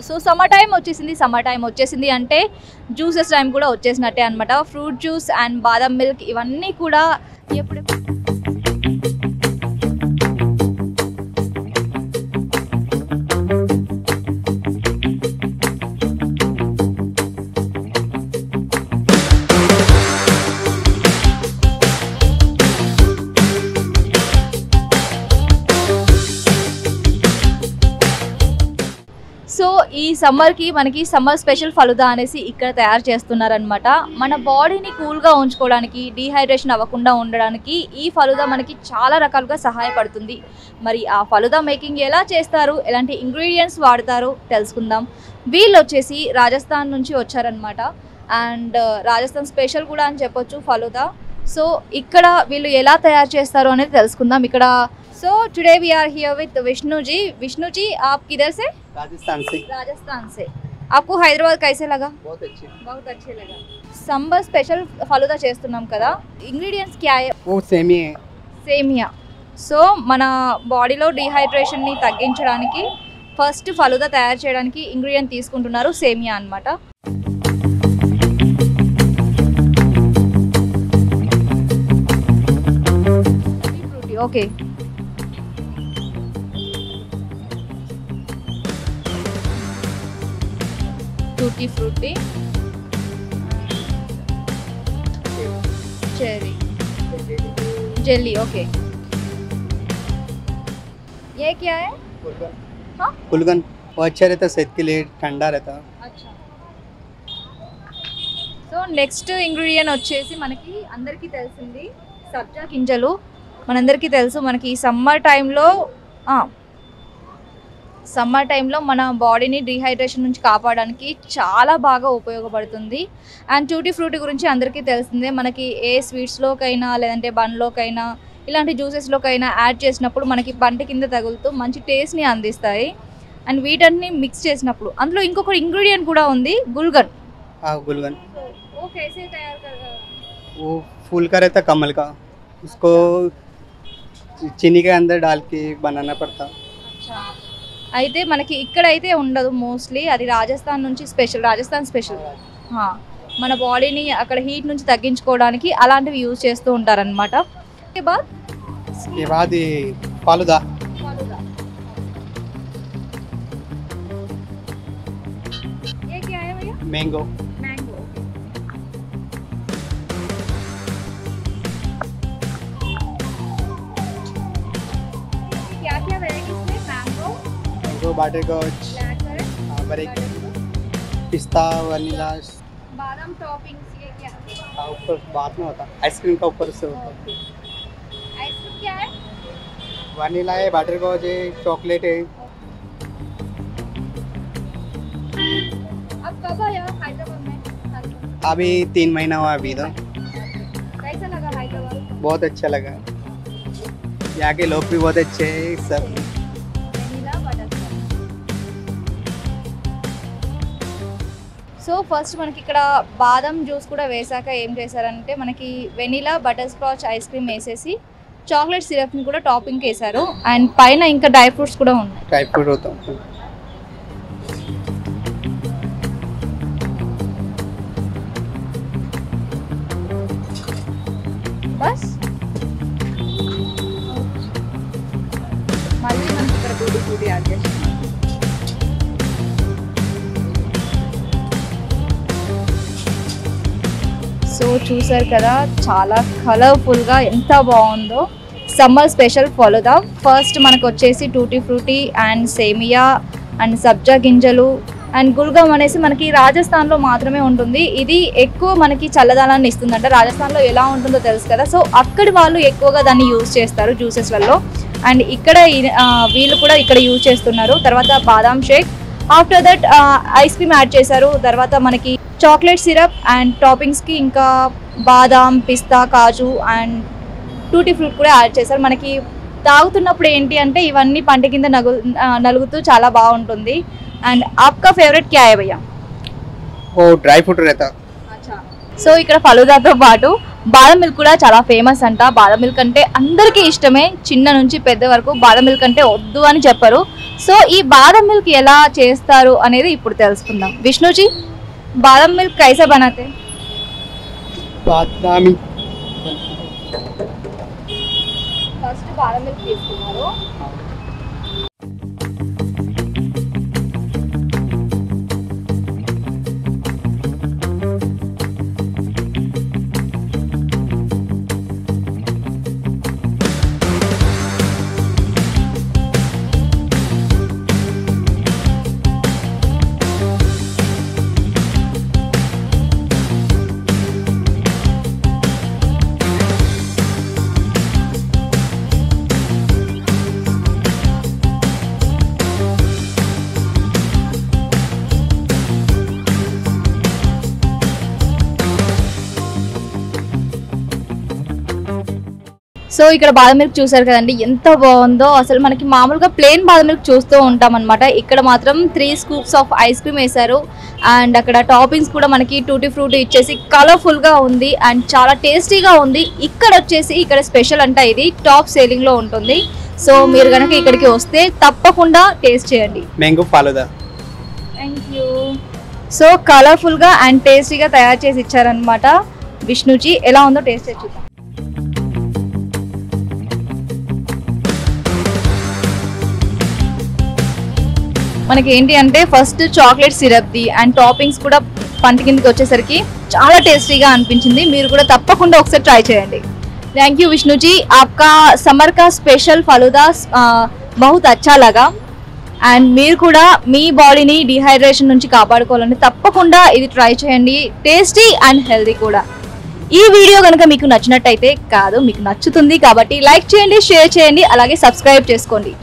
So summer time వచ్చేసింది అంటే juices time కూడా వచ్చేసినట్టే అనమాట. ఫ్రూట్ జ్యూస్ అండ్ బాదం మిల్క్ ఇవన్నీ కూడా ఎప్పుడెప్పుడు సో ఈ సమ్మర్కి మనకి సమ్మర్ స్పెషల్ ఫలుదా అనేసి ఇక్కడ తయారు చేస్తున్నారనమాట. మన బాడీని కూల్గా ఉంచుకోవడానికి, డీహైడ్రేషన్ అవ్వకుండా ఉండడానికి ఈ ఫలుదా మనకి చాలా రకాలుగా సహాయపడుతుంది. మరి ఆ ఫలుదా మేకింగ్ ఎలా చేస్తారు, ఎలాంటి ఇంగ్రీడియంట్స్ వాడతారు తెలుసుకుందాం. వీళ్ళు వచ్చేసి రాజస్థాన్ నుంచి వచ్చారనమాట. అండ్ రాజస్థాన్ స్పెషల్ కూడా అని చెప్పొచ్చు ఫలుదా. సో ఇక్కడ వీళ్ళు ఎలా తయారు చేస్తారు అనేది తెలుసుకుందాం ఇక్కడ. So today we are here with Vishnu ji. Vishnu ji आप किधर से? राजस्थान से. आपको हैदराबाद कैसे लगा? बहुत अच्छे लगा. समर स्पेशल फलूदा చేస్తున్నాం కదా, ఇంగ్రీడియంట్స్ क्या है? वो సేమియా. సో మన బాడీలో డిహైడ్రేషన్ ని తగ్గించడానికి ఫస్ట్ ఫలూదా తయారు చేయడానికి ఇంగ్రీడియంట్ తీసుకుంటున్నారు సేమియా అన్నమాట. Okay, tutti frutti, cherry, jelly. Okay, ये क्या है? गुलगन. वो अच्छा रहता, सेहत के लिए ठंडा रहता. अच्छा. సో నెక్స్ట్ ఇంగ్రీడియంట్ వచ్చేసి మనకి అందరికీ తెలిసింది సబ్జా గింజలు. మనందరికీ తెలుసు మనకి సమ్మర్ టైంలో మన బాడీని డిహైడ్రేషన్ నుంచి కాపాడడానికి చాలా బాగా ఉపయోగపడుతుంది. అండ్ టూటీ ఫ్రూటీ గురించి అందరికీ తెలిసిందే. మనకి ఏ స్వీట్స్లోకైనా లేదంటే బన్లోకైనా ఇలాంటి జ్యూసెస్లోకైనా యాడ్ చేసినప్పుడు మనకి పంట కింద తగులుతూ మంచి టేస్ట్ని అందిస్తాయి. అండ్ వీటన్ని మిక్స్ చేసినప్పుడు అందులో ఇంకొక ఇంగ్రీడియంట్ కూడా ఉంది, గుల్గన్. गुलगन वो कैसे तैयार कर? वो फूल का रहता, कमल का. उसको चीनी के अंदर डाल के बनाना पड़ता. अच्छा. అయితే మనకి ఇక్కడ అయితే ఉండదు మోస్ట్లీ, అది రాజస్థాన్ స్పెషల్. మన బాడీని అక్కడ హీట్ నుంచి తగ్గించుకోవడానికి అలాంటివి యూజ్ చేస్తూ ఉంటారనమాట. ఫలుదా मैंगो. क्या-क्या वैरायटीज में? मैंगो, बटरस्कॉच, पिस्ता, वनीला, बादाम टॉपिंग्स. ये क्या है? ऊपर बाद में होता, आइसक्रीम का ऊपर से होता. आइसक्रीम क्या है? वनीला है, बटरस्कॉच है, चॉकलेट है. अब कब आया हैदराबाद में? अभी 3 महीना हुआ अभी तो. कैसा लगा हैदराबाद? बहुत अच्छा लगा. यहाँ के लोग भी बहुत अच्छे हैं सब. సో ఫస్ట్ మనకి ఇక్కడ బాదం జ్యూస్ కూడా వేసాక ఏం చేశారంటే మనకి vanilla butter scotch ice cream వేసేసి చాక్లెట్ సిరప్ని కూడా టాపింగ్ వేశారు. అండ్ పైన ఇంకా డ్రై ఫ్రూట్స్ కూడా ఉన్నాయి. ड्राई फ्रूट होता है. బస్ మళ్ళీ మనకి ఇక్కడ టూటీ ఫ్రూటీ యాడ్ చేస్తున్నాం. సో చూసారు కదా చాలా కలర్ఫుల్గా ఎంత బాగుందో సమ్మర్ స్పెషల్ ఫలుదా. ఫస్ట్ మనకు వచ్చేసి టూటీ ఫ్రూటీ అండ్ సేమియా అండ్ సబ్జా గింజలు అండ్ గుల్గమ్ అనేసి మనకి రాజస్థాన్లో మాత్రమే ఉంటుంది. ఇది ఎక్కువ మనకి చల్లదనాన్ని ఇస్తుందంట. రాజస్థాన్లో ఎలా ఉంటుందో తెలుసు కదా, సో అక్కడి వాళ్ళు ఎక్కువగా దాన్ని యూజ్ చేస్తారు జ్యూసెస్లలో. అండ్ ఇక్కడ వీళ్ళు కూడా ఇక్కడ యూజ్ చేస్తున్నారు. తర్వాత బాదాం shake, after that ice cream add చేశారు. తర్వాత మనకి చాక్లెట్ సిరప్ అండ్ టాపింగ్స్కి ఇంకా బాదాం, పిస్తా, కాజు అండ్ టూటీ ఫ్రూట్ కూడా యాడ్ చేశారు. మనకి తాగుతున్నప్పుడు ఏంటి అంటే ఇవన్నీ పంట కింద నలుగుతూ చాలా బాగుంటుంది. అండ్ आपका फेवरेट क्या है भैया? वो ड्राई फ्रूट रहता. సో ఇక్కడ ఫలుదాతో పాటు బాదం మిల్క్ కూడా చాలా ఫేమస్ అంట. బాదం మిల్క్ అంటే అందరికీ ఇష్టమే, చిన్న నుంచి పెద్ద వరకు బాదం మిల్క్ అంటే వద్దు అని చెప్పరు. సో ఈ బాదం మిల్క్ ఎలా చేస్తారు అనేది ఇప్పుడు తెలుసుకుందాం. విష్ణుజీ, బాదం మిల్క్ కైసా బనాతే? బాదామి ఫస్ట్ బాదం మిల్క్ తీసుకున్నారు. సో ఇక్కడ బాదం మిల్క్ చూసారు కదండి, ఎంత బాగుందో. అసలు మనకి మామూలుగా ప్లెయిన్ బాదం మిల్క్ చూస్తూ ఉంటాం అనమాట. ఇక్కడ మాత్రం 3 స్కూప్స్ ఆఫ్ ఐస్ క్రీమ్ వేశారు. అండ్ అక్కడ టాపింగ్స్ కూడా మనకి టూటీ ఫ్రూటీ ఇచ్చేసి కలర్ఫుల్గా ఉంది అండ్ చాలా టేస్టీగా ఉంది. ఇక్కడ స్పెషల్ అంట, ఇది టాప్ సేలింగ్లో ఉంటుంది. సో మీరు కనుక ఇక్కడికి వస్తే తప్పకుండా టేస్ట్ చేయండి. Mango falooda. Thank you. So కలర్ఫుల్గా అండ్ టేస్టీగా తయారు చేసి ఇచ్చారనమాట. విష్ణుజీ, ఎలా ఉందో టేస్ట్ చేసి చూద్దాం. మనకి ఏంటి అంటే ఫస్ట్ చాక్లెట్ సిరప్ది అండ్ టాపింగ్స్ కూడా పంట కిందకి వచ్చేసరికి చాలా టేస్టీగా అనిపించింది. మీరు కూడా తప్పకుండా ఒకసారి ట్రై చేయండి. థ్యాంక్ యూ విష్ణుజీ, आपका समर का स्पेशल फलूदा बहुत अच्छा लगा. అండ్ మీరు కూడా మీ బాడీని డిహైడ్రేషన్ నుంచి కాపాడుకోవాలని తప్పకుండా ఇది ట్రై చేయండి. టేస్టీ అండ్ హెల్దీ కూడా. ఈ వీడియో కనుక మీకు నచ్చినట్టయితే, కాదు మీకు నచ్చుతుంది కాబట్టి లైక్ చేయండి, షేర్ చేయండి, అలాగే సబ్స్క్రైబ్ చేసుకోండి.